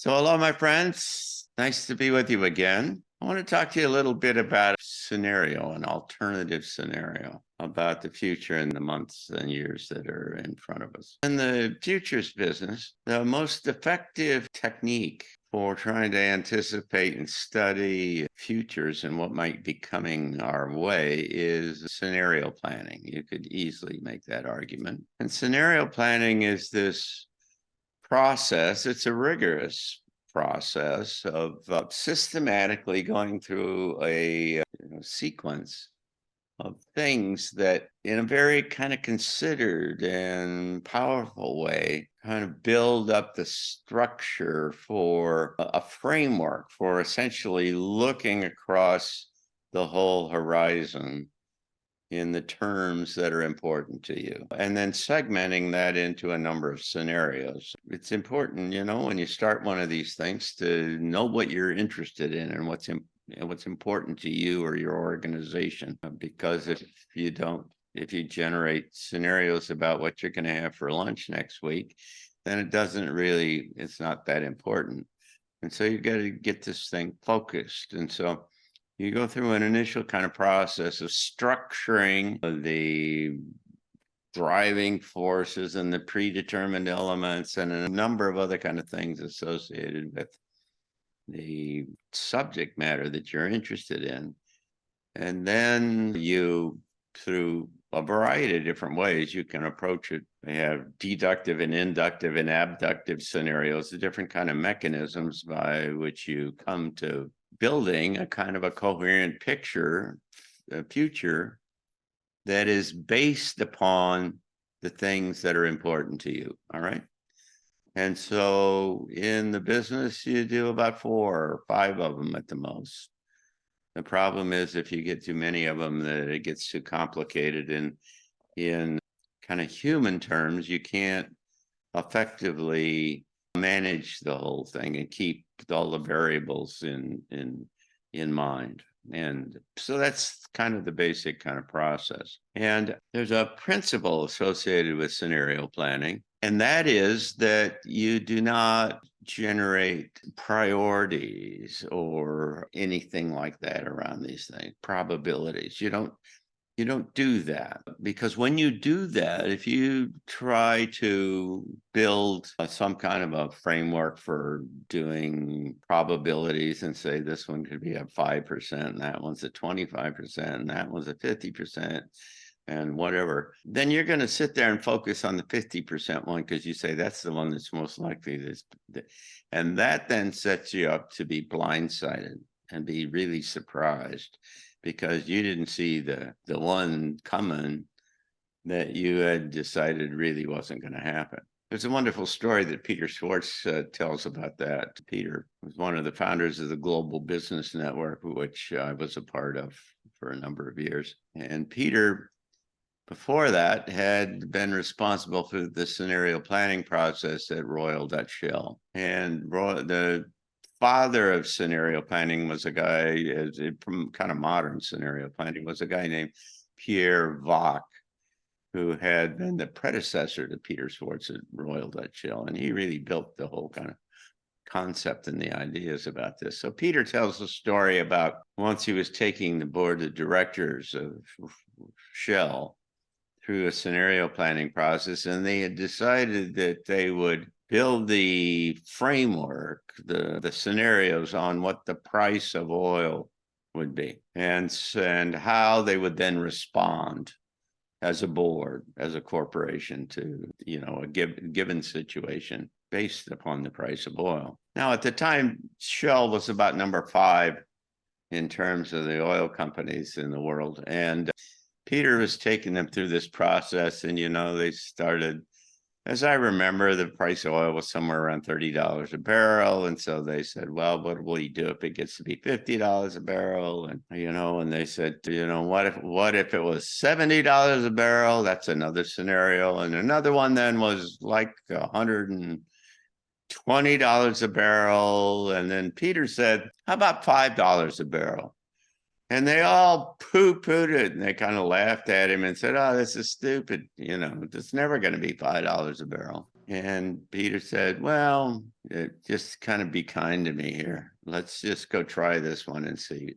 So hello, my friends. Nice to be with you again. I want to talk to you a little bit about a scenario, an alternative scenario about the future in the months and years that are in front of us. In the futures business, the most effective technique for trying to anticipate and study futures and what might be coming our way is scenario planning. You could easily make that argument. And scenario planning is this process. It's a rigorous process of systematically going through a sequence of things that, in a very kind of considered and powerful way, kind of build up the structure for a framework for essentially looking across the whole horizon in the terms that are important to you, and then segmenting that into a number of scenarios. It's important, when you start one of these things, to know what you're interested in and what's important to you or your organization. Because if you generate scenarios about what you're going to have for lunch next week, then it's not that important. And so you got to get this thing focused. And so you go through an initial kind of process of structuring the driving forces and the predetermined elements and a number of other kind of things associated with the subject matter that you're interested in. And then through a variety of different ways, you can approach it. They have deductive and inductive and abductive scenarios, the different kind of mechanisms by which you come to building a kind of a coherent picture, a future that is based upon the things that are important to you. All right. And so in the business, you do about 4 or 5 of them at the most. The problem is if you get too many of them, that it gets too complicated. And in kind of human terms, you can't effectively manage the whole thing and keep all the variables in mind. And so that's kind of the basic kind of process. And there's a principle associated with scenario planning, and that is that you do not generate priorities or anything like that around these things, probabilities. You don't do that, because when you do that, if you try to build some kind of a framework for doing probabilities and say this one could be at 5% and that one's at 25% and that one's at 50% and whatever, then you're going to sit there and focus on the 50% one because you say that's the one that's most likely this, and that then sets you up to be blindsided and be really surprised, because you didn't see the one coming that you had decided really wasn't going to happen. There's a wonderful story that Peter Schwartz tells about that. Peter was one of the founders of the Global Business Network, which I was a part of for a number of years. And Peter, before that, had been responsible for the scenario planning process at Royal Dutch Shell. And the father of scenario planning was a guy, from kind of modern scenario planning, was a guy named Pierre Vach, who had been the predecessor to Peter Schwartz at Royal Dutch Shell. And he really built the whole kind of concept and the ideas about this. So Peter tells a story about once he was taking the board of directors of Shell through a scenario planning process, and they had decided that they would build the framework, the scenarios on what the price of oil would be, and how they would then respond as a board, as a corporation, to a given situation based upon the price of oil. Now, at the time, Shell was about number 5 in terms of the oil companies in the world, and Peter was taking them through this process, and they started, as I remember, the price of oil was somewhere around $30 a barrel. And so they said, well, what will you do if it gets to be $50 a barrel? And, and they said, what if it was $70 a barrel? That's another scenario. And another one then was like $120 a barrel. And then Peter said, how about $5 a barrel? And they all poo-pooed it, and they kind of laughed at him and said, oh, this is stupid. It's never going to be $5 a barrel. And Peter said, well, just kind of be kind to me here. Let's just go try this one and see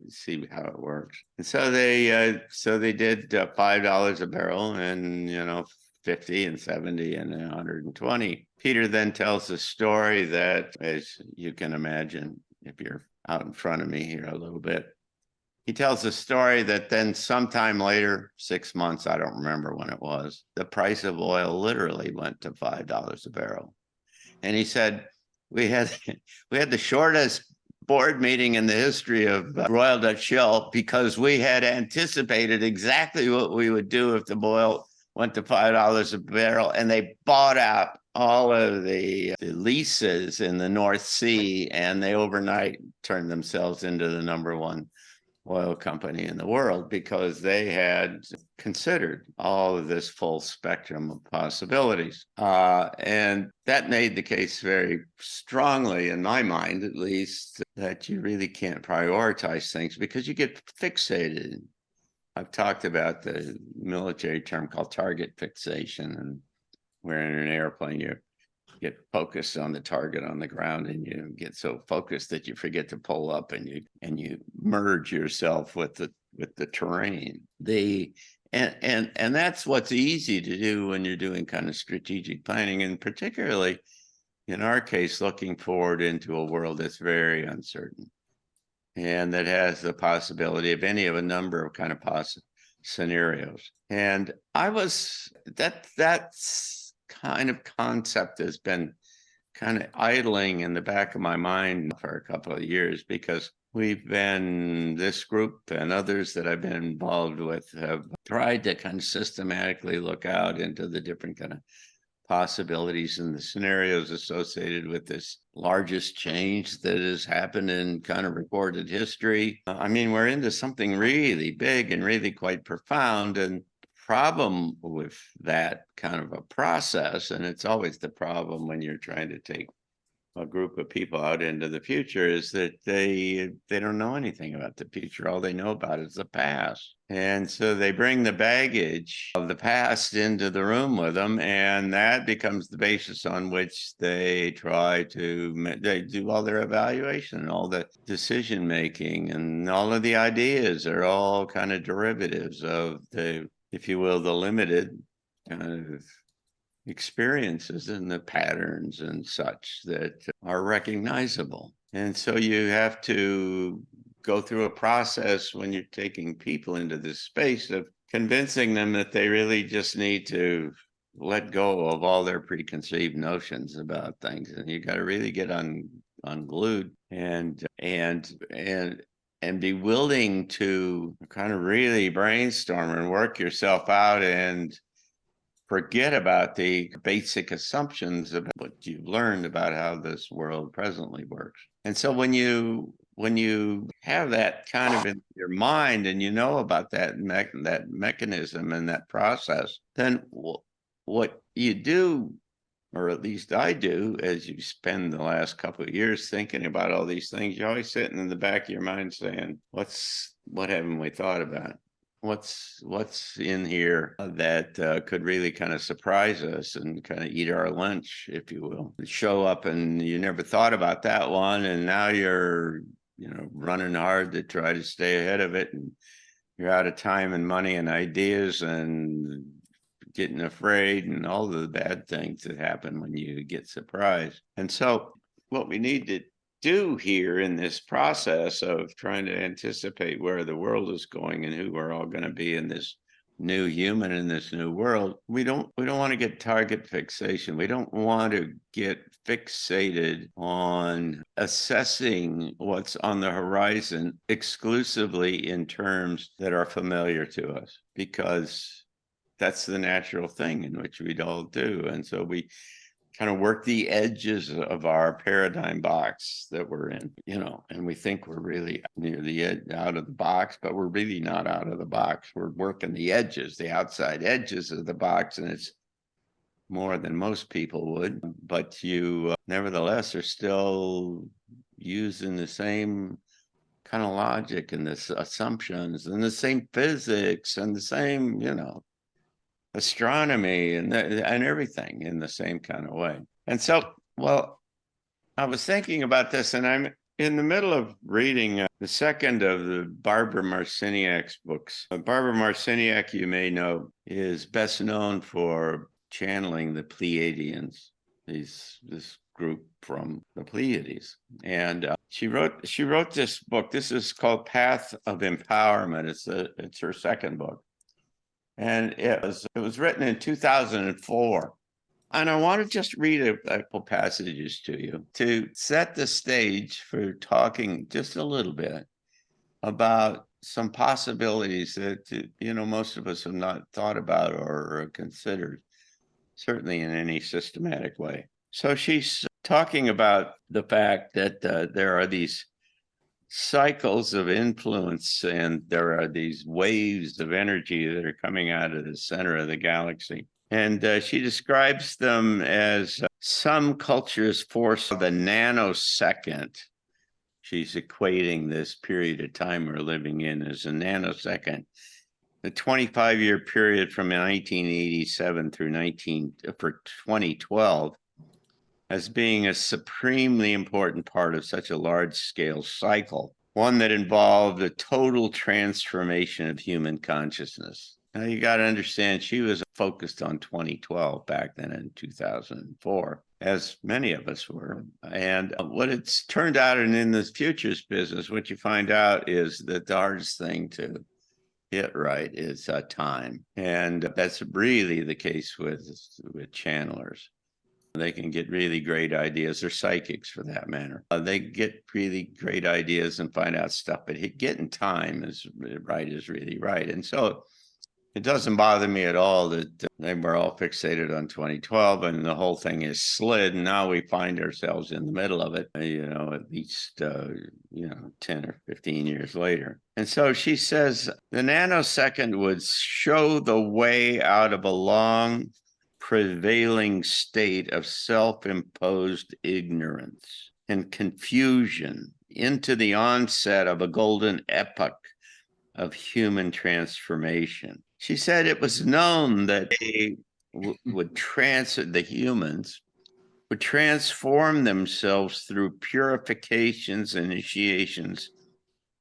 how it works. And so they did $5 a barrel, and 50 and 70 and 120. Peter then tells a story that, as you can imagine, if you're out in front of me here a little bit, he tells a story that then sometime later, 6 months, I don't remember when it was, the price of oil literally went to $5 a barrel. And he said, we had we had the shortest board meeting in the history of Royal Dutch Shell, because we had anticipated exactly what we would do if the oil went to $5 a barrel, and they bought out all of the leases in the North Sea, and they overnight turned themselves into the #1 oil company in the world, because they had considered all of this full spectrum of possibilities. And that made the case very strongly, in my mind at least, that you really can't prioritize things because you get fixated. I've talked about the military term called target fixation, and where in an airplane you get focused on the target on the ground, and you get so focused that you forget to pull up, and you merge yourself with the terrain. And that's what's easy to do when you're doing kind of strategic planning, and particularly in our case, looking forward into a world that's very uncertain and that has the possibility of any of a number of kind of possible scenarios. And that's kind of concept has been kind of idling in the back of my mind for a couple of years, because this group and others that I've been involved with have tried to kind of systematically look out into the different kind of possibilities and the scenarios associated with this largest change that has happened in kind of recorded history. I mean, we're into something really big and really quite profound. And problem with that kind of a process, and it's always the problem when you're trying to take a group of people out into the future, is that they don't know anything about the future. All they know about is the past. And so they bring the baggage of the past into the room with them, and that becomes the basis on which they they do all their evaluation, all the decision making, and all of the ideas are all kind of derivatives of the, if you will, the limited kind of experiences and the patterns and such that are recognizable. And so you have to go through a process when you're taking people into this space of convincing them that they really just need to let go of all their preconceived notions about things. And you got to really get unglued and be willing to kind of really brainstorm and work yourself out and forget about the basic assumptions about what you've learned about how this world presently works. And so when you have that kind of in your mind, and you know about that mechanism and that process, then what you do, or at least I do, as you spend the last couple of years thinking about all these things, you're always sitting in the back of your mind saying, what haven't we thought about? What's in here that could really kind of surprise us and kind of eat our lunch, if you will? Show up and you never thought about that one, and now you're running hard to try to stay ahead of it, and you're out of time and money and ideas and getting afraid and all the bad things that happen when you get surprised. And so what we need to do here in this process of trying to anticipate where the world is going and who we're all going to be in this new human in this new world, we don't want to get target fixation. We don't want to get fixated on assessing what's on the horizon exclusively in terms that are familiar to us, because that's the natural thing in which we'd all do. And so we kind of work the edges of our paradigm box that we're in, and we think we're really near the edge, out of the box, but we're really not out of the box. We're working the edges, the outside edges of the box, and it's more than most people would, but you nevertheless are still using the same kind of logic and this assumptions and the same physics and the same, astronomy and everything in the same kind of way. And so, well, I was thinking about this, and I'm in the middle of reading the second of the Barbara Marciniak's books. Barbara Marciniak, you may know, is best known for channeling the Pleiadians, this group from the Pleiades. And she wrote this book. This is called Path of Empowerment. It's her second book. And it was written in 2004. And I want to just read a couple passages to you to set the stage for talking just a little bit about some possibilities that, most of us have not thought about or considered, certainly in any systematic way. So she's talking about the fact that there are these cycles of influence, and there are these waves of energy that are coming out of the center of the galaxy. And she describes them as some cultures force the nanosecond. She's equating this period of time we're living in as a nanosecond. The 25-year period from 1987 through 2012 as being a supremely important part of such a large-scale cycle, one that involved a total transformation of human consciousness. Now, you got to understand, she was focused on 2012 back then in 2004, as many of us were. And what it's turned out, and in the futures business, what you find out is that the hardest thing to hit right is time. And that's really the case with channelers. They can get really great ideas, or psychics for that matter. They get really great ideas and find out stuff, but getting time is really right. And so it doesn't bother me at all that they were all fixated on 2012 and the whole thing is slid. And now we find ourselves in the middle of it, at least, 10 or 15 years later. And so she says the nanosecond would show the way out of a long prevailing state of self-imposed ignorance and confusion into the onset of a golden epoch of human transformation. She said it was known that they the humans would transform themselves through purifications, initiations,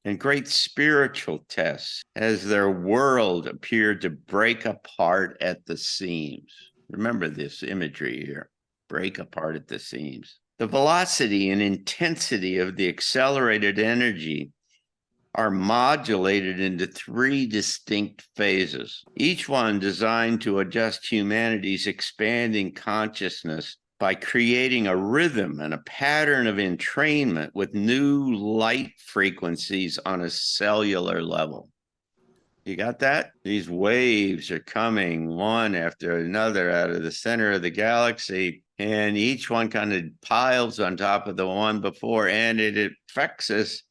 and great spiritual tests as their world appeared to break apart at the seams. Remember this imagery here, break apart at the seams. The velocity and intensity of the accelerated energy are modulated into three distinct phases, each one designed to adjust humanity's expanding consciousness by creating a rhythm and a pattern of entrainment with new light frequencies on a cellular level. You got that? These waves are coming one after another out of the center of the galaxy, and each one kind of piles on top of the one before, and it affects us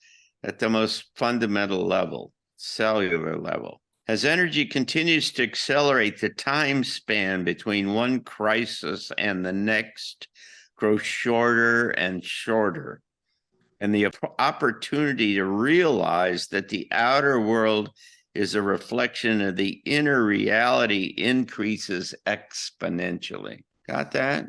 at the most fundamental level, cellular level. As energy continues to accelerate, the time span between one crisis and the next grows shorter and shorter. And the opportunity to realize that the outer world is a reflection of the inner reality increases exponentially. Got that?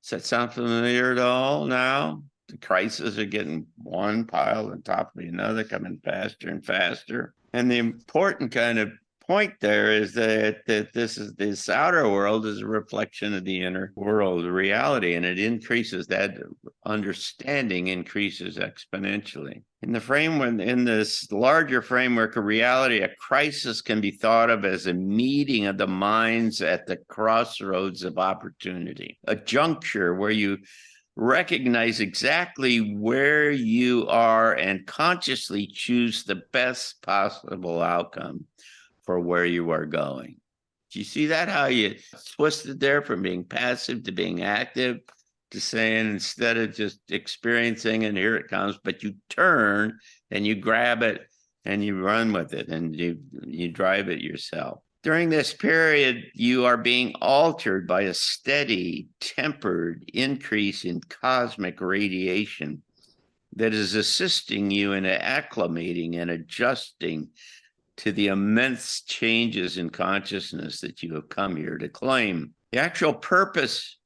Does that sound familiar at all now? The crises are getting one piled on top of another, coming faster and faster. And the important kind of point there is that this outer world is a reflection of the inner world reality, and it increases, that understanding increases exponentially. In this larger framework of reality, a crisis can be thought of as a meeting of the minds at the crossroads of opportunity, a juncture where you recognize exactly where you are and consciously choose the best possible outcome for where you are going. Do you see that? How you twisted there from being passive to being active, to saying, instead of just experiencing and here it comes, but you turn and you grab it and you run with it and you drive it yourself. During this period, you are being altered by a steady, tempered increase in cosmic radiation that is assisting you in acclimating and adjusting to the immense changes in consciousness that you have come here to claim. The actual purpose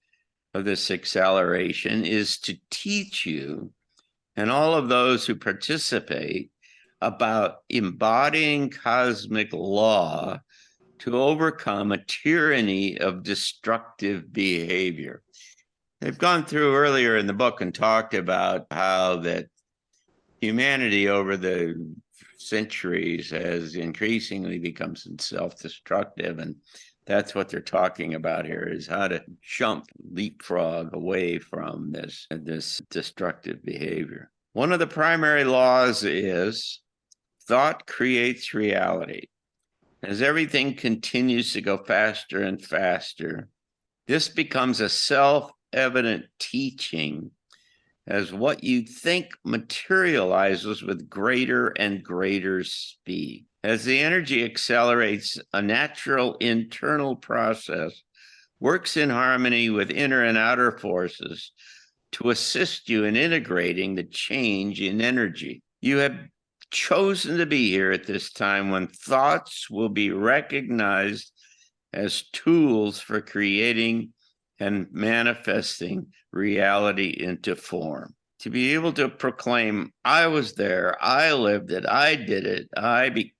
of this acceleration is to teach you and all of those who participate about embodying cosmic law to overcome a tyranny of destructive behavior. They've gone through earlier in the book and talked about how that humanity over the centuries has increasingly become self-destructive, and that's what they're talking about here, is how to leapfrog away from this destructive behavior. One of the primary laws is thought creates reality. As everything continues to go faster and faster, this becomes a self-evident teaching as what you think materializes with greater and greater speed. As the energy accelerates, a natural internal process works in harmony with inner and outer forces to assist you in integrating the change in energy. You have chosen to be here at this time when thoughts will be recognized as tools for creating and manifesting reality into form. To be able to proclaim, I was there, I lived it, I did it, I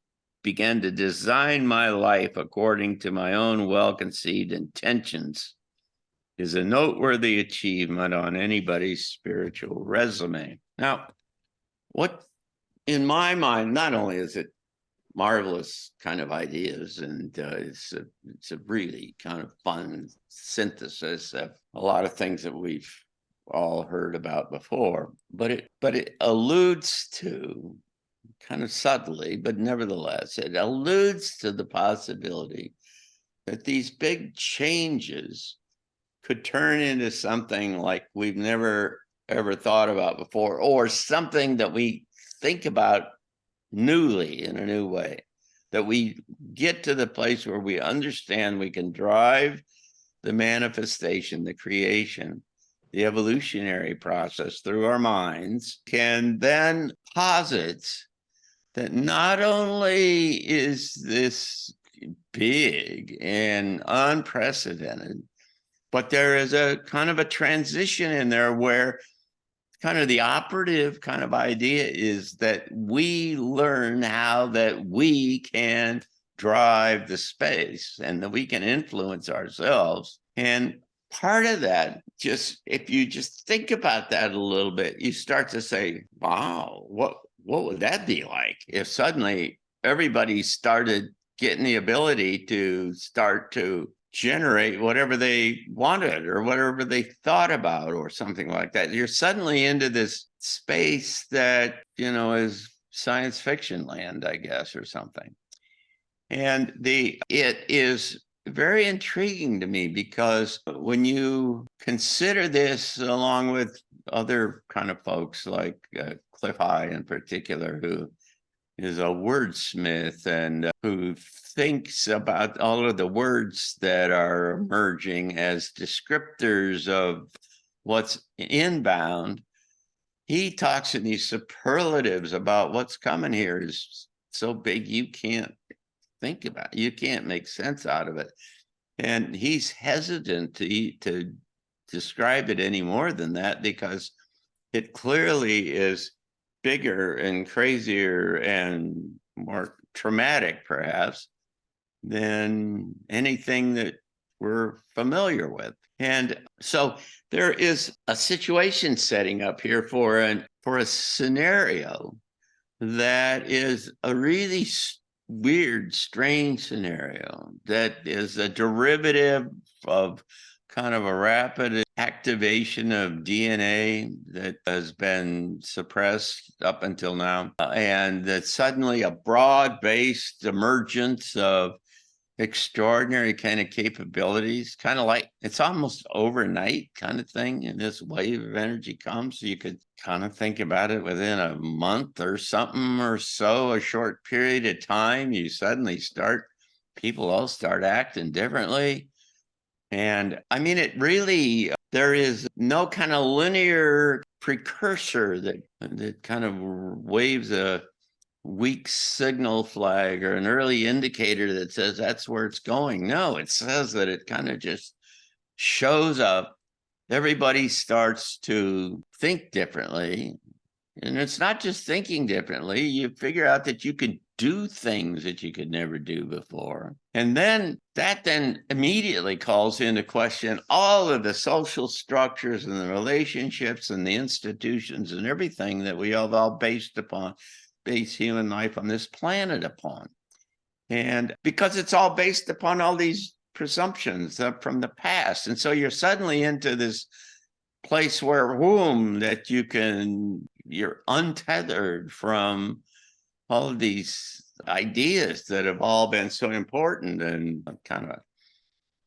began to design my life according to my own well-conceived intentions, is a noteworthy achievement on anybody's spiritual resume. Now, what, in my mind, not only is it marvelous kind of ideas, and it's a really kind of fun synthesis of a lot of things that we've all heard about before, but it alludes to, kind of subtly, but nevertheless, it alludes to the possibility that these big changes could turn into something like we've never ever thought about before, or something that we think about newly in a new way, that we get to the place where we understand we can drive the manifestation, the creation, the evolutionary process through our minds, can then posit that not only is this big and unprecedented, but there is a kind of a transition in there where kind of the operative kind of idea is that we learn how that we can drive the space and that we can influence ourselves. And part of that, just if you just think about that a little bit, you start to say, wow, what would that be like if suddenly everybody started getting the ability to start to generate whatever they wanted or whatever they thought about or something like that. You're suddenly into this space that, is science fiction land, I guess, or something. And it is very intriguing to me because when you consider this along with other kind of folks like Cliff High in particular, who is a wordsmith and who thinks about all of the words that are emerging as descriptors of what's inbound. He talks in these superlatives about what's coming here is so big you can't think about it. You can't make sense out of it. And he's hesitant to describe it any more than that because it clearly is bigger and crazier and more traumatic, perhaps, than anything that we're familiar with. And so there is a situation setting up here for a scenario that is a really weird, strange scenario that is a derivative of kind of a rapid activation of DNA that has been suppressed up until now, and that suddenly a broad-based emergence of extraordinary kind of capabilities, kind of like it's almost overnight kind of thing, and this wave of energy comes. So you could kind of think about it within a month or something or so, a short period of time, you suddenly people all start acting differently. And I mean, it really, there is no kind of linear precursor that kind of waves a weak signal flag or an early indicator that says that's where it's going. No, it says that it kind of just shows up. Everybody starts to think differently. And it's not just thinking differently. You figure out that you could do things that you could never do before. And then that immediately calls into question all of the social structures and the relationships and the institutions and everything that we have all base human life on this planet upon. And because it's all based upon all these presumptions from the past. And so you're suddenly into this place where that you're untethered from all of these ideas that have all been so important and kind of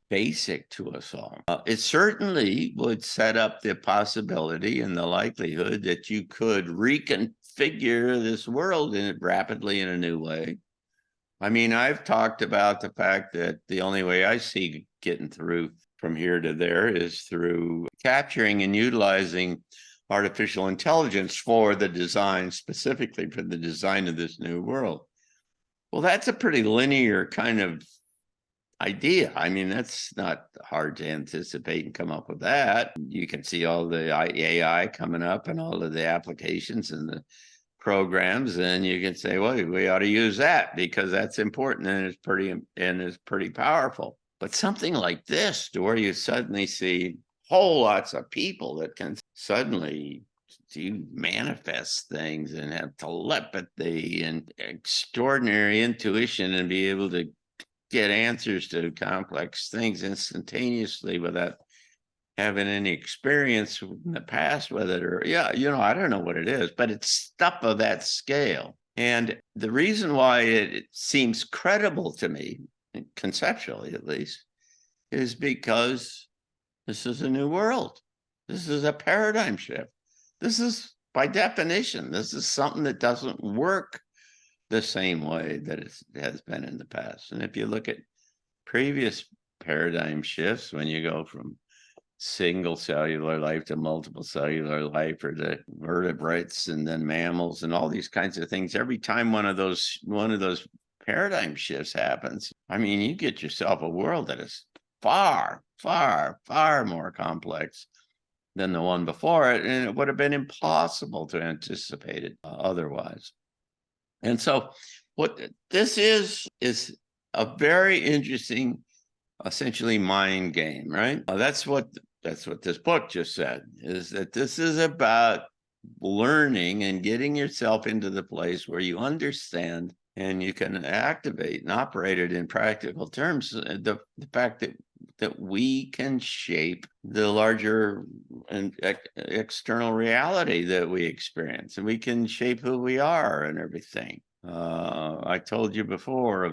basic to us all. It certainly would set up the possibility and the likelihood that you could reconfigure this world rapidly in a new way. I mean, I've talked about the fact that the only way I see getting through from here to there is through capturing and utilizing artificial intelligence for the design, specifically for the design of this new world. Well, that's a pretty linear kind of idea. I mean, that's not hard to anticipate and come up with that. You can see all the AI coming up and all of the applications and the programs, and you can say, well, we ought to use that because that's important and it's pretty powerful. But something like this, to where you suddenly see whole lots of people that can suddenly do manifest things and have telepathy and extraordinary intuition and be able to get answers to complex things instantaneously without having any experience in the past with it, or I don't know what it is, but it's stuff of that scale. And the reason why it seems credible to me, conceptually at least, is because this is a new world. This is a paradigm shift. This is, by definition, this is something that doesn't work the same way that it has been in the past. And if you look at previous paradigm shifts, when you go from single cellular life to multiple cellular life, or the vertebrates and then mammals and all these kinds of things, every time one of those paradigm shifts happens, I mean, you get yourself a world that is far, far, far more complex than the one before it, and it would have been impossible to anticipate it otherwise. And so what this is a very interesting, essentially, mind game, right? That's what this book just said, is that this is about learning and getting yourself into the place where you understand and you can activate and operate it in practical terms. The fact that we can shape the larger and external reality that we experience, and we can shape who we are and everything. I told you before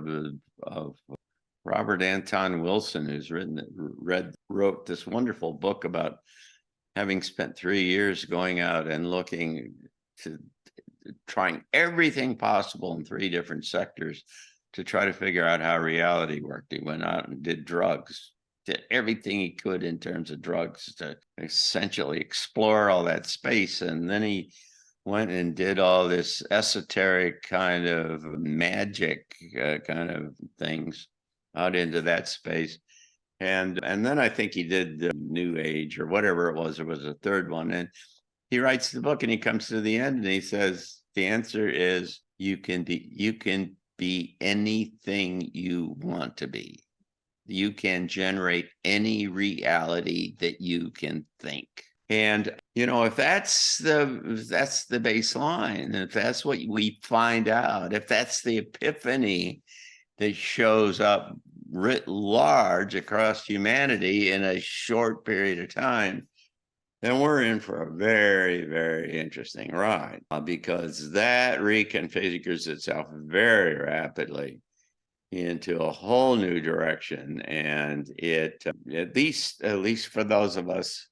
of Robert Anton Wilson, who's wrote this wonderful book about having spent 3 years going out and looking to trying everything possible in 3 different sectors to try to figure out how reality worked. He went out and did drugs, did everything he could in terms of drugs to essentially explore all that space. And then he went and did all this esoteric kind of magic kind of things out into that space. And then I think he did the New Age or whatever it was. There was a third one. And he writes the book and he comes to the end and he says, the answer is you can be anything you want to be. You can generate any reality that you can think. And, if that's the baseline, if that's what we find out, if that's the epiphany that shows up writ large across humanity in a short period of time, then we're in for a very, very interesting ride, because that reconfigures itself very rapidly into a whole new direction. And it, at least for those of us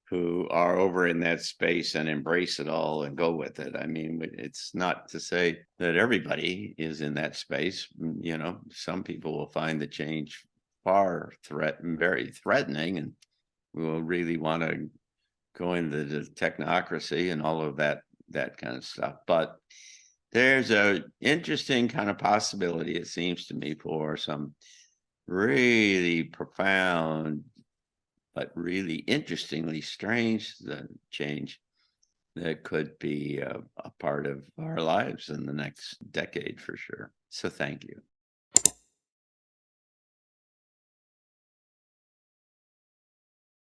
who are over in that space and embrace it all and go with it. I mean, it's not to say that everybody is in that space. Some people will find the change very threatening, and will really want to go into the technocracy and all of that kind of stuff. But there's a interesting kind of possibility, it seems to me, for some really profound, but really interestingly strange change that could be a part of our lives in the next decade for sure. So thank you.